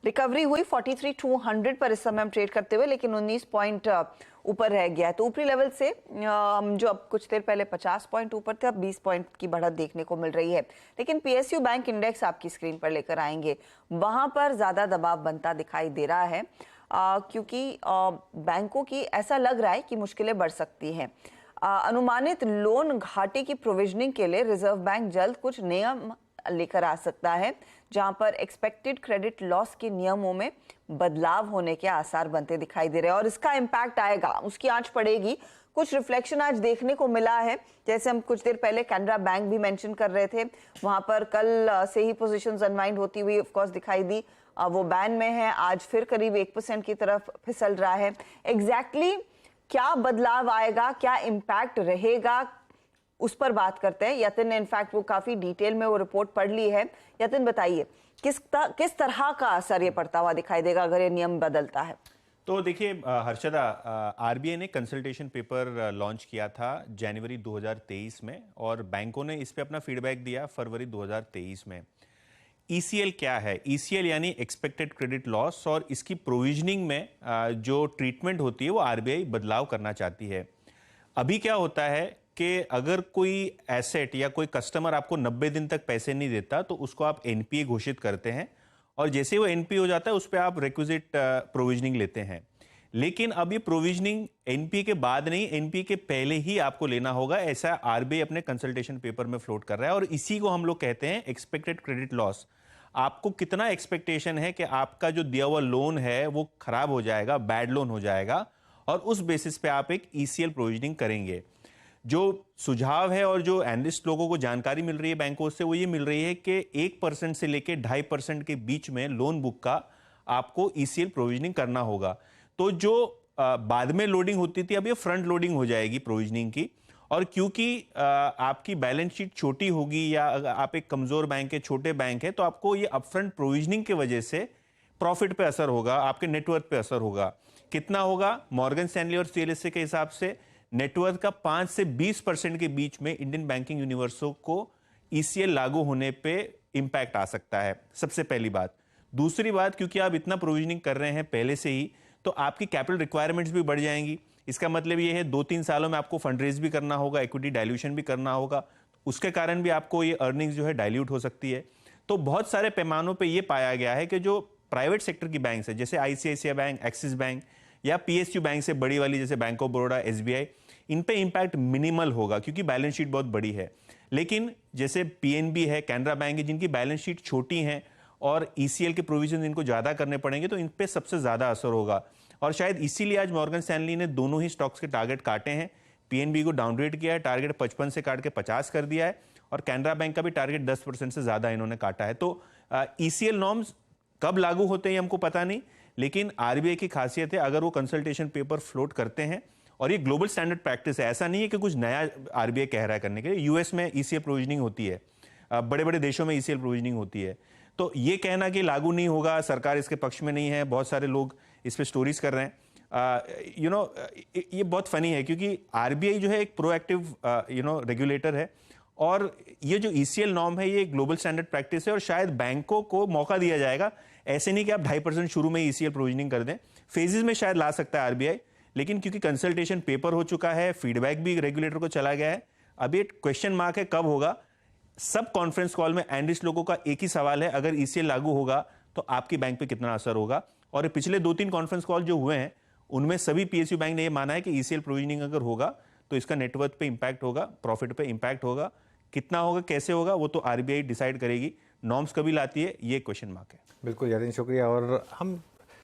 Recovery हुई 43,200 पर इस समय हम ट्रेड करते हुए, लेकिन 19 पॉइंट ऊपर रह गया है। तो ऊपरी लेवल से हम जो अब कुछ देर पहले 50 पॉइंट ऊपर थे, अब 20 पॉइंट की बढ़त देखने को मिल रही है। लेकिन पीएसयू बैंक इंडेक्स आपकी स्क्रीन पर लेकर आएंगे, वहां पर ज्यादा दबाव बनता दिखाई दे रहा है, क्योंकि बैंकों की ऐसा लग रहा है कि मुश्किलें बढ़ सकती हैं। अनुमानित लोन घाटे की प्रोविजनिंग के लिए रिजर्व बैंक जल्द कुछ नियम लेकर आ सकता है, जहां पर एक्सपेक्टेड क्रेडिट लॉस के नियमों में बदलाव होने के आसार बनते दिखाई दे रहे हैं और इसका इम्पैक्ट आएगा, उसकी आंच पड़ेगी। कुछ रिफ्लेक्शन आज देखने को मिला है, जैसे हम कुछ देर पहले कैनरा बैंक भी मेंशन कर रहे थे, वहां पर कल से ही पोजीशंस अनवाइंड होती हुई ऑफ कोर्स दिखाई दी, वो बैन में है, आज फिर करीब 1% की तरफ फिसल रहा है। एग्जैक्टली क्या बदलाव आएगा, क्या इम्पैक्ट रहेगा, उस पर बात करते हैं। यतिन ने इनफैक्ट वो काफी डिटेल में वो रिपोर्ट पढ़ ली है। यतिन बताइए, किस तरह का असर ये पड़ता हुआ दिखाई देगा अगर ये नियम बदलता है? तो देखिए हर्षदा, आरबीआई ने कंसल्टेशन पेपर लॉन्च किया था जनवरी 2023 में और बैंकों ने इस पे अपना फीडबैक दिया फरवरी 2023 में। ईसीएल क्या है? ईसीएल यानी एक्सपेक्टेड क्रेडिट लॉस, और इसकी प्रोविजनिंग में जो ट्रीटमेंट होती है वो आरबीआई बदलाव करना चाहती है। अभी क्या होता है कि अगर कोई एसेट या कोई कस्टमर आपको 90 दिन तक पैसे नहीं देता तो उसको आप एनपीए घोषित करते हैं और जैसे वो एनपीए हो जाता है उस पर आप रिक्विजिट प्रोविजनिंग लेते हैं। लेकिन अब ये प्रोविजनिंग एनपीए के बाद नहीं, एनपीए के पहले ही आपको लेना होगा, ऐसा आरबीआई अपने कंसल्टेशन पेपर में फ्लोट कर रहा है और इसी को हम लोग कहते हैं एक्सपेक्टेड क्रेडिट लॉस। आपको कितना एक्सपेक्टेशन है कि आपका जो दिया हुआ लोन है वो खराब हो जाएगा, बैड लोन हो जाएगा, और उस बेसिस पे आप एक ईसीएल प्रोविजनिंग करेंगे। जो सुझाव है और जो एनालिस्ट लोगों को जानकारी मिल रही है बैंकों से, वो ये मिल रही है कि 1% से लेके 2.5% के बीच में लोन बुक का आपको ईसीएल प्रोविजनिंग करना होगा। तो जो बाद में लोडिंग होती थी, अब ये फ्रंट लोडिंग हो जाएगी प्रोविजनिंग की। और क्योंकि आपकी बैलेंस शीट छोटी होगी या अगर आप एक कमजोर बैंक है, छोटे बैंक है, तो आपको ये अपफ्रंट प्रोविजनिंग की वजह से प्रॉफिट पे असर होगा, आपके नेटवर्थ पे असर होगा। कितना होगा? मॉर्गन स्टैनली और सीएलएसए के हिसाब से नेटवर्थ का 5 से 20% के बीच में इंडियन बैंकिंग यूनिवर्सों को ईसीएल लागू होने पे इंपैक्ट आ सकता है, सबसे पहली बात। दूसरी बात, क्योंकि आप इतना प्रोविजनिंग कर रहे हैं पहले से ही, तो आपकी कैपिटल रिक्वायरमेंट्स भी बढ़ जाएंगी। इसका मतलब ये है 2-3 सालों में आपको फंड रेज भी करना होगा, इक्विटी डाइल्यूशन भी करना होगा, उसके कारण भी आपको ये अर्निंग्स जो है डाइल्यूट हो सकती है। तो बहुत सारे पैमानों पर यह पाया गया है कि जो प्राइवेट सेक्टर की बैंक है, जैसे आईसीआईसीआई बैंक, एक्सिस बैंक या पीएसयू बैंक से बड़ी वाली जैसे बैंक ऑफ बड़ौदा, एसबीआई, इन पे इंपैक्ट मिनिमल होगा क्योंकि बैलेंस शीट बहुत बड़ी है। लेकिन जैसे पीएनबी है, कैनरा बैंक है, जिनकी बैलेंस शीट छोटी है और ईसीएल के प्रोविजन इनको ज्यादा करने पड़ेंगे, तो इन पे सबसे ज्यादा असर होगा। और शायद इसीलिए आज मॉर्गन स्टैनली ने दोनों ही स्टॉक्स के टारगेट काटे हैं। पीएनबी को डाउनग्रेड किया है, टारगेट 55 से काट के 50 कर दिया है, और कैनरा बैंक का भी टारगेट 10% से ज्यादा इन्होंने काटा है। तो ईसीएल नॉर्म्स कब लागू होते हैं हमको पता नहीं, लेकिन आरबीआई की खासियत है अगर वो कंसल्टेशन पेपर फ्लोट करते हैं, और ये ग्लोबल स्टैंडर्ड प्रैक्टिस है, ऐसा नहीं है कि कुछ नया आरबीआई कह रहा है करने के लिए। यूएस में ईसीएल प्रोविजनिंग होती है, बड़े बड़े देशों में ईसीएल प्रोविजनिंग होती है। तो ये कहना कि लागू नहीं होगा, सरकार इसके पक्ष में नहीं है, बहुत सारे लोग इस पे स्टोरीज कर रहे हैं। ये बहुत फनी है क्योंकि आरबीआई जो है एक प्रोएक्टिव रेगुलेटर है, और ये जो ईसीएल नॉर्म है ये ग्लोबल स्टैंडर्ड प्रैक्टिस है, और शायद बैंकों को मौका दिया जाएगा। ऐसे नहीं कि आप 2.5% शुरू में ईसीएल प्रोविजनिंग कर दें, फेजेस में शायद ला सकता है आरबीआई, लेकिन क्योंकि कंसल्टेशन पेपर हो चुका है, फीडबैक भी रेगुलेटर को चला गया है, अभी एक क्वेश्चन मार्क है कब होगा। सब कॉन्फ्रेंस कॉल में एनालिस्ट लोगों का एक ही सवाल है, अगर ईसीएल लागू होगा तो आपकी बैंक पे कितना असर होगा। और पिछले 2-3 कॉन्फ्रेंस कॉल जो हुए हैं उनमें सभी पीएसयू बैंक ने यह माना है कि ईसीएल प्रोविजनिंग अगर होगा तो इसका नेटवर्थ पे इंपैक्ट होगा, प्रॉफिट पे इंपैक्ट होगा। कितना होगा, कैसे होगा, वो तो आरबीआई डिसाइड करेगी। नॉर्म्स कभी लाती है, ये क्वेश्चन मार्क है। बिल्कुल यार, शुक्रिया। और हम